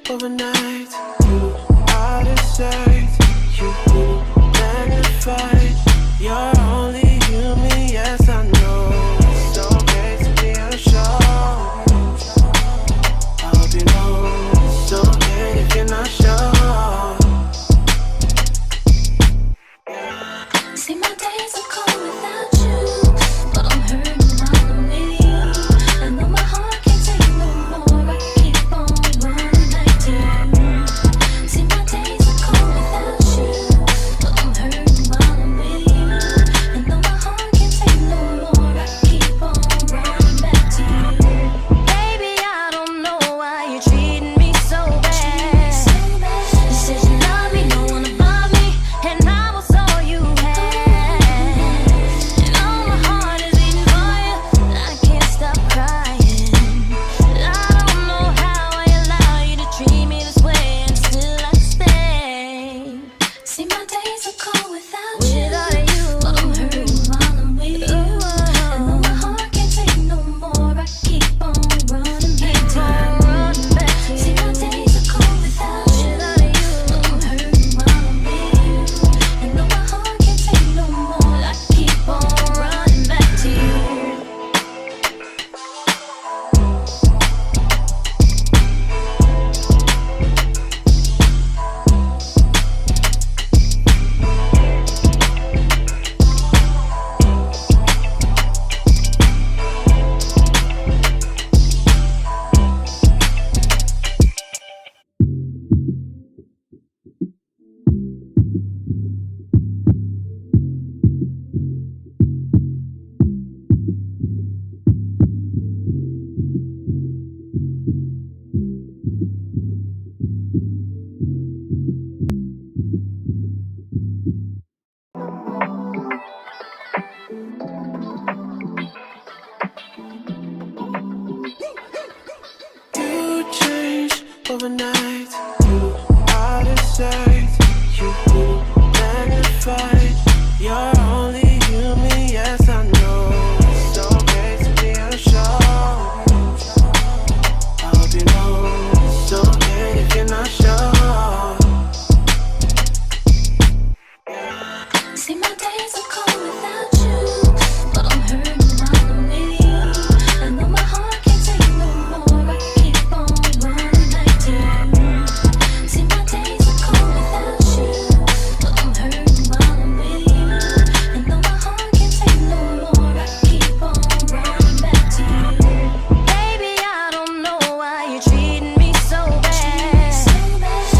overnight. You out of sight, you magnified. You're only human, yes I know. It's okay to be unsure. I hope you know it's okay if you're not sure. See, my days are cold without you, but I'm hurting while I'm with you. And though my heart can't take no more, I keep on running back to you. See, my days are cold without you, but I'm hurting while I'm with you. And though my heart can't take no more, I keep on running back to you. Baby, I don't know why you're treating me so bad. You said you love me, no one above me, and I was all you had. And all my heart is beating for you, I can't stop crying. I don't know how I allow you to treat me this way and still I stay. See, my days are cold without you, but I'm hurting while I'm with you. And though my heart can't take no more, I keep on running back to you. See, my days are cold without you, but I'm hurting while I'm with you. And though my heart can't take no more, I keep on running back to you. You changed overnight. You out of sight. You magnified. You're only human, yes I know. It's okay to be unsure. I hope you know it's okay if you're not sure. See, my days are cold without you, but I'm hurting while I'm with you. And though my heart can't take no more, I keep on running back to you. See, my days are cold without you, but I'm hurting while I'm with you. And though my heart can't take no more, I keep on running back to you. Baby, I don't know why you're treating me so bad.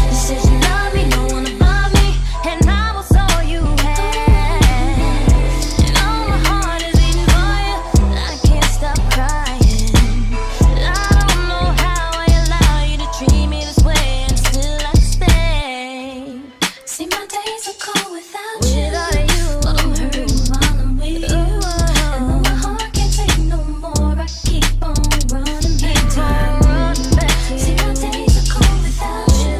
You said you love me, no one above me, and I was all you had. And all my heart is beating for you, I can't stop crying. I don't know how I allow you to treat me this way and still I stay. See, my days are cold without you, but I'm hurting while I'm with you. And though my heart can't take no more, I keep on running back to you. See, my days are cold without you,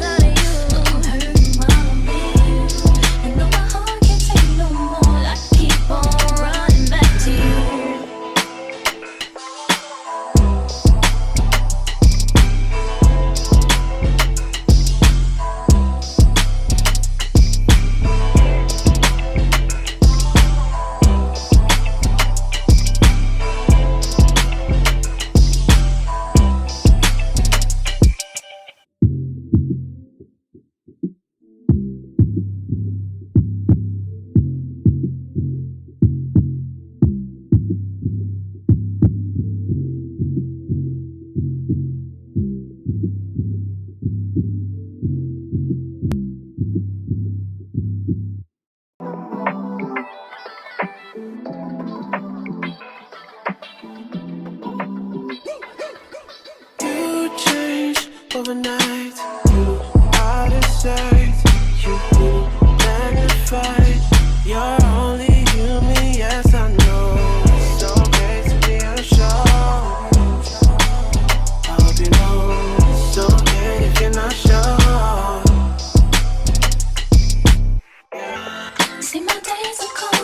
but I'm hurting while I'm with you. And though my heart can't take no more, I keep on running back to you. You changed overnight. You out of sight. You magnified. You're only human, yes I know. It's okay to be unsure. I hope you know it's okay if you're not sure. See, my days are cold